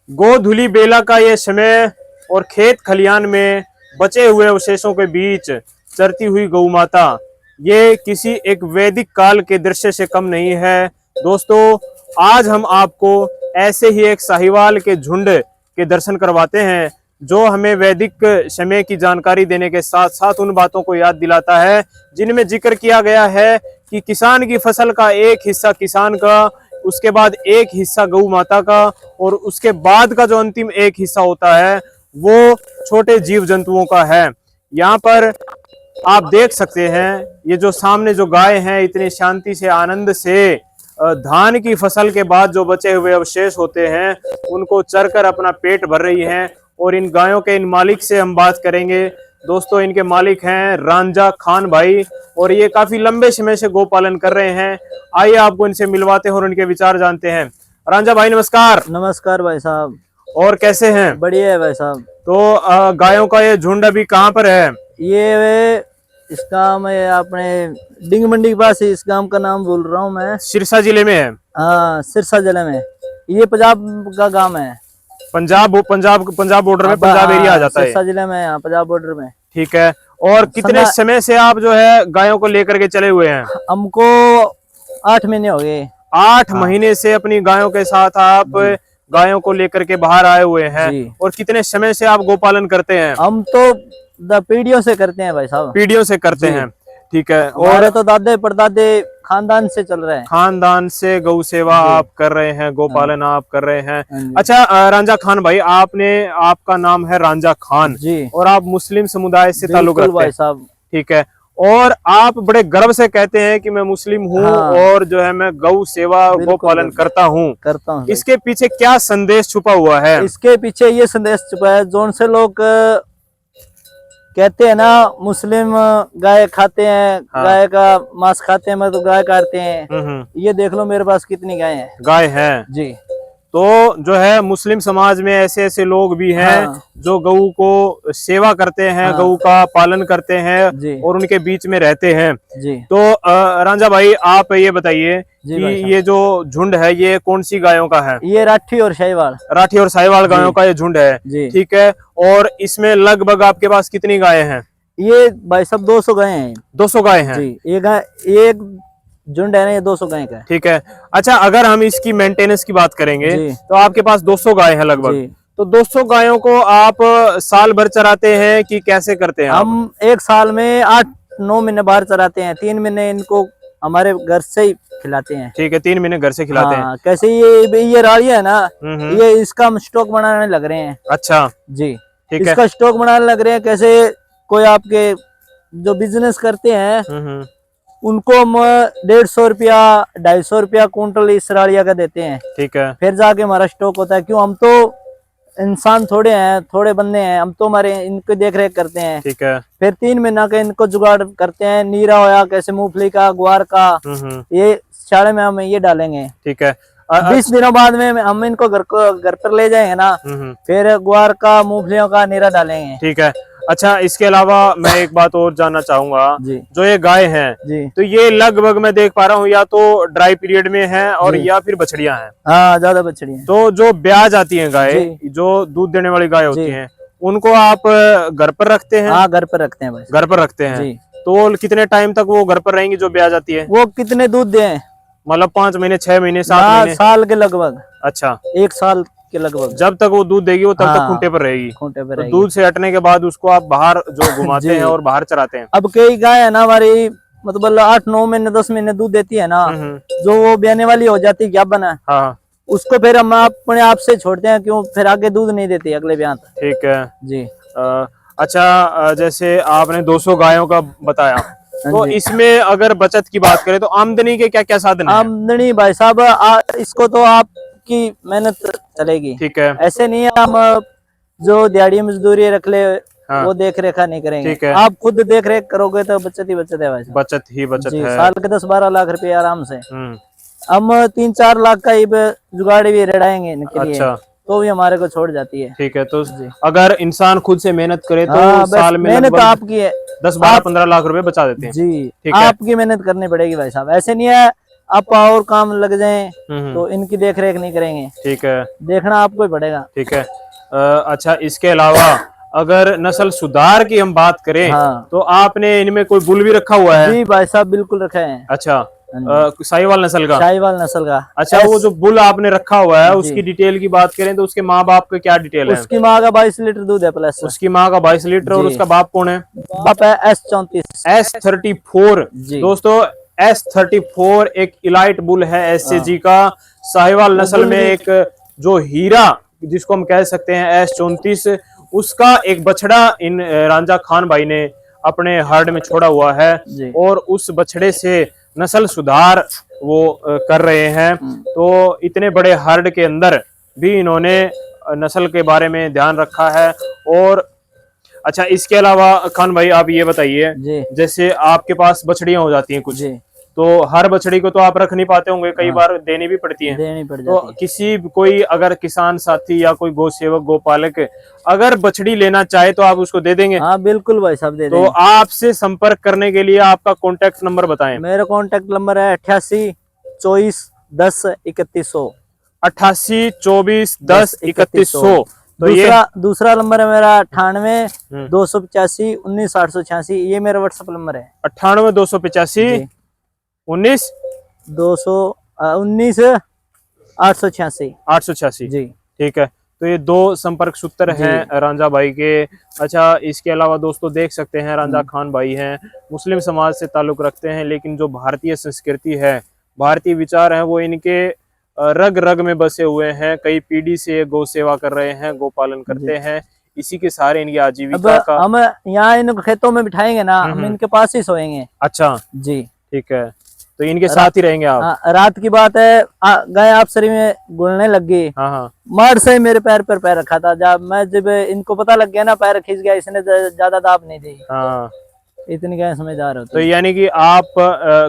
गोधुली बेला का ये समय और खेत खलियान में बचे हुए अवशेषों के बीच चरती हुई गौ माता, ये किसी एक वैदिक काल के दृश्य से कम नहीं है। दोस्तों, आज हम आपको ऐसे ही एक साहिवाल के झुंड के दर्शन करवाते हैं जो हमें वैदिक समय की जानकारी देने के साथ साथ उन बातों को याद दिलाता है जिनमें जिक्र किया गया है कि किसान की फसल का एक हिस्सा किसान का, उसके बाद एक हिस्सा गौ माता का, और उसके बाद का जो अंतिम एक हिस्सा होता है वो छोटे जीव जंतुओं का है। यहाँ पर आप देख सकते हैं ये जो सामने जो गाय हैं इतनी शांति से आनंद से धान की फसल के बाद जो बचे हुए अवशेष होते हैं उनको चरकर अपना पेट भर रही हैं। और इन गायों के इन मालिक से हम बात करेंगे। दोस्तों, इनके मालिक हैं रांझा खान भाई और ये काफी लंबे समय से गोपालन कर रहे हैं। आइए आपको इनसे मिलवाते हैं और उनके विचार जानते हैं। रांझा भाई नमस्कार। नमस्कार भाई साहब। और कैसे हैं? बढ़िया है भाई साहब। तो गायों का ये झुंड अभी कहाँ पर है? ये इस गाँव में अपने डिंग मंडी के पास, इस गांव का नाम बोल रहा हूँ मैं। सिरसा जिले में है? हाँ, सिरसा जिले में। ये पंजाब का गांव है। पंजाब बॉर्डर में, पंजाब एरिया आ जाता है। सिरसा जिले में, हाँ, पंजाब बॉर्डर में। ठीक है। और कितने समय से आप जो है गायों को लेकर के चले हुए हैं? हमको 8 महीने हो गए। 8 महीने से अपनी गायों के साथ आप गायों को लेकर के बाहर आए हुए हैं। और कितने समय से आप गोपालन करते हैं? हम तो पीढ़ियों से करते हैं भाई साहब। पीढ़ियों से करते हैं, ठीक है। और तो दादे परदादे खानदान से चल रहे हैं। खानदान से गौ सेवा आप कर रहे हैं, गोपालन आप कर रहे हैं। अच्छा रांझा खान भाई, आपका नाम है रांझा खान जी, और आप मुस्लिम समुदाय से ताल्लुक रखते हैं साहब, ठीक है। और आप बड़े गर्व से कहते हैं कि मैं मुस्लिम हूँ और जो है मैं गौ सेवा गोपालन करता हूँ। इसके पीछे क्या संदेश छुपा हुआ है? इसके पीछे ये संदेश छुपा है, जोन से लोग कहते हैं ना मुस्लिम गाय खाते हैं, गाय का मांस खाते हैं, मतलब गाय काटते हैं। ये देख लो मेरे पास कितनी गाय है जी। तो जो है मुस्लिम समाज में ऐसे ऐसे लोग भी हैं जो गऊ को सेवा करते हैं, गऊ का पालन करते हैं और उनके बीच में रहते हैं जी। तो रांझा भाई आप ये बताइए कि ये जो झुंड है ये कौन सी गायों का है? ये राठी और साहिवाल गायों का ये झुंड है, ठीक है। और इसमें लगभग आपके पास कितनी गायें हैं? ये भाई सब 200 गायें हैं। 200 गायें हैं जी। एक झुंड है ना, ये 200 गाय का है, ठीक है। अच्छा, अगर हम इसकी मेंटेनेंस की बात करेंगे तो आपके पास 200 गाय है लगभग। तो 200 गायों को आप साल भर चराते हैं कि कैसे करते हैं? हम एक साल में 8-9 महीने बाहर चराते हैं। 3 महीने इनको हमारे घर से ही खिलाते हैं, ठीक है। 3 महीने घर से खिलाते हैं। कैसे ये राड़ियाँ है ना, ये इसका हम स्टॉक बनाने लग रहे हैं। अच्छा जी, ठीक है। इसका स्टॉक बनाने लग रहे हैं। कैसे कोई आपके जो बिजनेस करते हैं उनको हम 150 रुपया 250 रुपया कुंटल इस राड़िया का देते हैं, ठीक है। फिर जाके हमारा स्टॉक होता है। क्यों, हम तो इंसान थोड़े हैं, थोड़े बंदे हैं, हम तो हमारे इनकी देख रेख करते हैं, ठीक है। फिर 3 महीना का इनको जुगाड़ करते हैं। नीरा होया, कैसे मूंगफली का, ग्वार का, ये साड़े में हम ये डालेंगे, ठीक है। 20 दिनों बाद में हम इनको घर पर ले जाएंगे ना, फिर ग्वार का, मूंगफलियों का नीरा डालेंगे, ठीक है। अच्छा, इसके अलावा मैं एक बात और जानना चाहूंगा, जो ये गाय हैं तो ये लगभग मैं देख पा रहा हूँ या तो ड्राई पीरियड में है और या फिर बछड़ियां हैं। हाँ, ज्यादा बछड़ियां। तो जो ब्याह जाती हैं गाय, जो दूध देने वाली गाय होती हैं, उनको आप घर पर रखते हैं? हाँ, घर पर रखते हैं भाई, घर पर रखते हैं। तो कितने टाइम तक वो घर पर रहेंगी जो ब्याह जाती है? वो कितने दूध दें, मतलब 5 महीने, 6 महीने, 7 महीने, साल के लगभग। अच्छा, 1 साल के लगभग। जब तक वो दूध देगी वो तब तक खूंटे पर रहेगी। तो दूध से हटने के बाद उसको आप बाहर जो घुमाते हैं और बाहर चराते हैं। अब कई गाय है ना हमारी, मतलब 8-9 महीने 10 महीने दूध देती है ना, जो वो ब्याने वाली हो जाती है, क्या बना, उसको फिर हम अपने आप से छोड़ते हैं। क्यों, फिर आगे दूध नहीं देती अगले ब्याह तक, ठीक है जी। अच्छा, जैसे आपने 200 गायों का बताया, तो इसमें अगर बचत की बात करें तो आमदनी के क्या क्या साधन हैं? आमदनी भाई साहब, इसको तो आपकी मेहनत चलेगी, ठीक है। ऐसे नहीं है हम जो दिहाड़ी मजदूरी रख ले, वो देख रेखा नहीं करेंगे, ठीक है। आप खुद देख रेख करोगे तो बचत ही बचत है भाई साहब। बचत ही बचत है। साल के 10-12 लाख रुपए आराम से हम 3-4 लाख का जुगाड़ भी रेड़ाएंगे इनके लिए, तो भी हमारे को छोड़ जाती है, ठीक है। तो अगर इंसान खुद से मेहनत करे तो साल में मेहनत आपकी है, 10-12-15 लाख रुपए बचा देते हैं जी। आपकी मेहनत करनी पड़ेगी भाई साहब। ऐसे नहीं है आप और काम लग जाएं तो इनकी देख रेख नहीं करेंगे। ठीक है, देखना आपको ही पड़ेगा। ठीक है। अच्छा, इसके अलावा अगर नस्ल सुधार की हम बात करें, हाँ। तो आपने इनमें कोई बुल भी रखा हुआ है? जी भाई साहब, बिल्कुल रखे हैं। अच्छा, साहिवाल नस्ल का? शाहीवाल नस्ल का। अच्छा, वो जो बुल आपने रखा हुआ है जी। उसकी डिटेल की बात करें तो उसके माँ बाप का क्या डिटेल है? उसकी माँ का 22 लीटर दूध है प्लस। उसकी माँ का 22 लीटर। और जी। उसका बाप कौन है? बाप है S34। S34। जी। दोस्तों, S34 एक इलाइट बुल है SCG का, साहिवाल नस्ल में एक जो हीरा जिसको हम कह सकते हैं S34, उसका एक बछड़ा इन रांझा खान भाई ने अपने हर्ड में छोड़ा हुआ है। जी। और उस बछड़े से नस्ल सुधार वो कर रहे हैं। तो इतने बड़े हर्ड के अंदर भी इन्होंने नस्ल के बारे में ध्यान रखा है। और अच्छा, इसके अलावा खान भाई आप ये बताइए, जी। जैसे आपके पास बछड़ियां हो जाती हैं कुछ, जी। तो हर बछड़ी को तो आप रख नहीं पाते होंगे, कई बार देनी भी पड़ती है। देनी पड़ तो जाती है। किसी कोई अगर किसान साथी या कोई गौ सेवक गोपालक अगर बछड़ी लेना चाहे तो आप उसको दे देंगे? हाँ बिल्कुल भाई साहब, दे तो देंगे। आपसे संपर्क करने के लिए आपका कॉन्टेक्ट नंबर बताएं। मेरा कॉन्टेक्ट नंबर है 88 24 10 3100। 88 24 10 3100। तो दूसरा नंबर है मेरा 98 285 19 886। ये मेरा व्हाट्सएप नंबर है। 98 285 19 19 886। 886। जी। ठीक है, तो ये दो संपर्क सूत्र हैं रांझा भाई के। अच्छा, इसके अलावा दोस्तों देख सकते हैं रांझा खान भाई हैं, मुस्लिम समाज से ताल्लुक रखते हैं, लेकिन जो भारतीय संस्कृति है, भारतीय विचार है, वो इनके रग रग में बसे हुए हैं। कई पीढ़ी से गौ सेवा कर रहे हैं, गौ पालन करते हैं, इसी के सहारे इनकी आजीविका का। हम यहाँ इनको खेतों में बिठाएंगे ना, हम इनके पास ही सोएंगे। अच्छा जी। ठीक है, तो इनके साथ ही रहेंगे आप? रात की बात है, गाय आप शरीर में गुलने लग गई। हाँ हाँ। मार से मेरे पैर पर पैर रखा था। जब इनको पता लग गया ना, पैर खींच गया, इसने ज्यादा दाब नहीं दी। हाँ, इतनी गाय समझदार होती तो है। यानी कि आप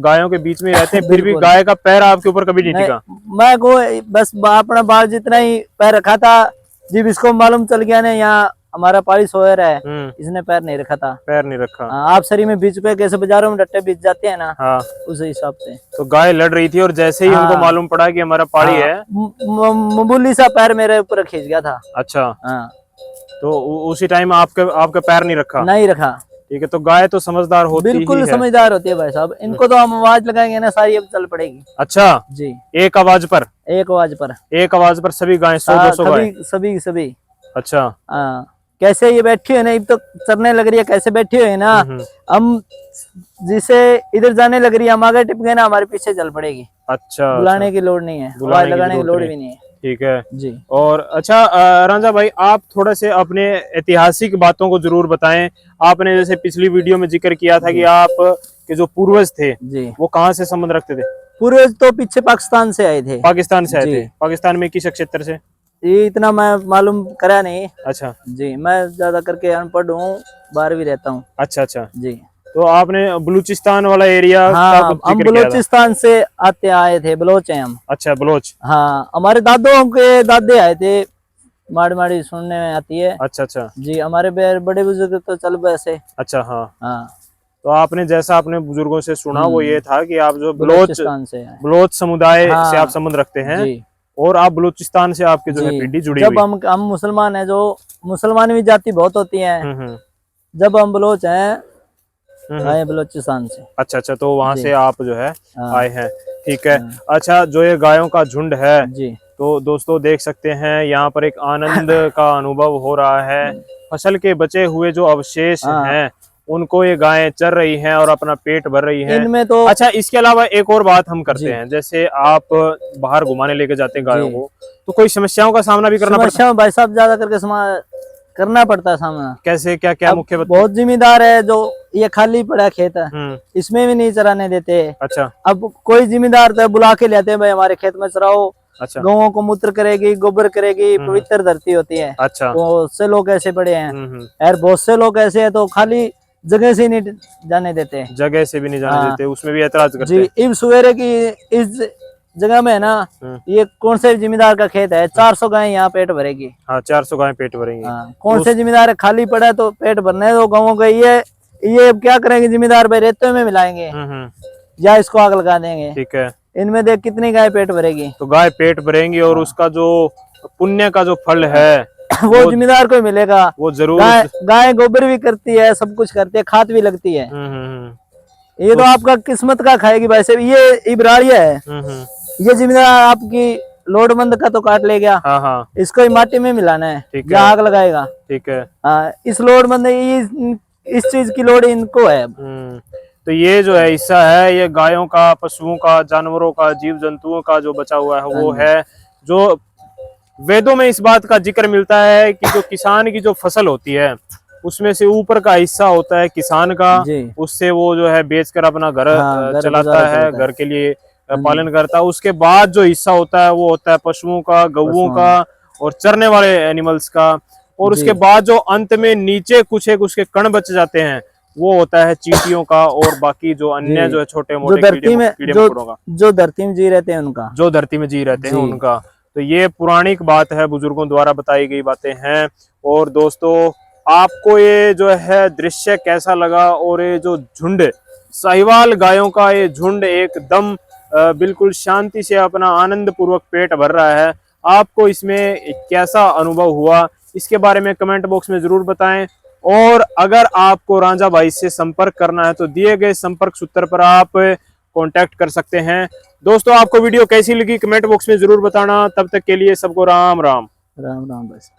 गायों के बीच में रहते हैं, फिर भी गाय का पैर आपके ऊपर कभी नहीं टिका? मैं को बस अपना बाल जितना ही पैर रखा था। जब इसको मालूम चल गया ना यहाँ हमारा पाली सोयर है, इसने पैर नहीं रखा था। पैर नहीं रखा। आप शरीर में बीच पे कैसे बाजारों में डट्टे बीच जाते हैं ना, हाँ, उस हिसाब से। तो गाय लड़ रही थी और जैसे ही उनको मालूम पड़ा कि हमारा पाड़ी है, मामूली सा पैर मेरे ऊपर खींच गया था। अच्छा। हाँ, तो उसी टाइम आपका पैर नहीं रखा? नहीं रखा। ठीक है, तो गाय तो समझदार होती बिल्कुल ही है। समझदार होती है भाई साहब। इनको तो हम आवाज लगाएंगे ना, सारी अब चल पड़ेगी। अच्छा जी। एक आवाज पर? एक आवाज पर। एक आवाज पर सभी गाय 100-200 गाय? सभी सभी। अच्छा। हाँ, कैसे ये बैठी है ना, अब तो चरने लग रही है, कैसे बैठी हुई है ना, हम जिसे इधर जाने लग रही है, हम आगे टिप गए ना, हमारे पीछे चल पड़ेगी। अच्छा, बुलाने की लोड़ नहीं है, आवाज लगाने की लोड़ भी नहीं है। ठीक है जी। और अच्छा रांझा भाई, आप थोड़े से अपने ऐतिहासिक बातों को जरूर बताएं। आपने जैसे पिछली वीडियो में जिक्र किया था कि आप के जो पूर्वज थे जी, वो कहाँ से संबंध रखते थे? पूर्वज तो पीछे पाकिस्तान से आए थे। पाकिस्तान से आए थे? पाकिस्तान में किस क्षेत्र से? ये इतना मैं मालूम करा नहीं। अच्छा जी, मैं ज्यादा करके अनपढ़ हूँ, बाहर भी रहता हूँ। अच्छा अच्छा। जी। तो आपने बलूचिस्तान वाला एरिया का कुछ हम जिक्र किया था? बलूचिस्तान से आए थे, बलोच हैं हम। अच्छा, बलोच। हाँ, हमारे दादों के दादे आए थे। माड़ी माड़ी सुनने में आती है। अच्छा अच्छा जी, हमारे बड़े बुजुर्ग तो चल वैसे। अच्छा। हाँ हाँ, तो आपने जैसा अपने बुजुर्गों से सुना वो ये था कि आप जो बलूचिस्तान से बलोच समुदाय से आप संबंध रखते हैं। जी। और आप बलूचिस्तान से आपकी जो है पीढ़ी जुड़ी हुई। जब हम मुसलमान हैं, जो मुसलमान भी जाति बहुत होती हैं, जब हम बलोच हैं, आए बलूचिस्तान से। अच्छा अच्छा, तो वहां से आप जो है आए हैं। ठीक है। हाँ। अच्छा, जो ये गायों का झुंड है जी, तो दोस्तों देख सकते हैं यहाँ पर एक आनंद का अनुभव हो रहा है। फसल के बचे हुए जो अवशेष हैं उनको ये गायें चर रही हैं और अपना पेट भर रही हैं। इनमें तो अच्छा, इसके अलावा एक और बात हम करते हैं, जैसे आप बाहर घुमाने लेके जाते हैं गायों को, तो कोई समस्याओं का सामना भी करना पड़ता है? भाई साहब ज्यादा करके करना पड़ता है सामना। कैसे, क्या क्या मुख्य बहुत जिम्मेदार है, जो ये खाली पड़ा खेत है, इसमें भी नहीं चराने देते। अच्छा। अब कोई जिम्मेदार तो बुला के लेते हैं, भाई हमारे खेत में चराओ। अच्छा। गौओं को मूत्र करेगी, गोबर करेगी, पवित्र धरती होती है। अच्छा। बहुत से लोग ऐसे पड़े हैं यार, बहुत से लोग ऐसे हैं तो खाली जगह से नहीं जाने देते। जगह से भी नहीं जाने देते, उसमें भी ऐतराज करते हैं। जी, इब सवेरे की इस जगह में है ना, ये कौन से जिम्मेदार का खेत है, 400 गाय यहाँ पेट भरेगी। हाँ, 400 गाय पेट भरेंगी। कौन से जिम्मेदार है, खाली पड़ा है तो पेट भरने दो गाँवों का। ये क्या करेंगे जिम्मेदार भाई, रेतों में मिलाएंगे या इसको आग लगा देंगे। ठीक है। इनमें देख कितनी गाय पेट भरेगी। तो गाय पेट भरेंगी और उसका जो पुण्य का जो फल है वो जिम्मेदार को मिलेगा। वो जरूर। गाय गोबर भी करती है, सब कुछ करती है, खाद भी लगती है। ये तो आपका किस्मत का खाएगी। वैसे भी ये इब्रारिया है, ये जिम्मेदार आपकी लोडमंद का तो काट ले गया। हाँ हाँ, इसको ही माटी में मिलाना है या आग लगाएगा। ठीक है। हाँ, इस लोडमंद इस चीज की लोड इनको है। तो ये जो है हिस्सा है, ये गायों का, पशुओं का, जानवरों का, जीव जंतुओं का जो बचा हुआ है वो है। जो वेदों में इस बात का जिक्र मिलता है कि जो किसान की जो फसल होती है उसमें से ऊपर का हिस्सा होता है किसान का, उससे वो जो है बेचकर अपना घर चलाता है, घर के लिए पालन करता है। उसके बाद जो हिस्सा होता है वो होता है पशुओं का, गऊओं का और चरने वाले एनिमल्स का। और उसके बाद जो अंत में नीचे कुछ एक उसके कण बच जाते हैं वो होता है चींटियों का और बाकी जो अन्य जो है छोटे मोटे धरती में जो धरती में जी रहते हैं उनका, जो धरती में जी रहते हैं उनका। तो ये पौराणिक बात है, बुजुर्गों द्वारा बताई गई बातें हैं। और दोस्तों, आपको ये जो है दृश्य कैसा लगा? और ये जो झुंड, साहिवाल गायों का ये झुंड एकदम बिल्कुल शांति से अपना आनंद पूर्वक पेट भर रहा है, आपको इसमें कैसा अनुभव हुआ इसके बारे में कमेंट बॉक्स में जरूर बताएं। और अगर आपको रांझा भाई से संपर्क करना है तो दिए गए संपर्क सूत्र पर आप कांटेक्ट कर सकते हैं। दोस्तों, आपको वीडियो कैसी लगी कमेंट बॉक्स में जरूर बताना। तब तक के लिए सबको राम राम। राम राम। बस।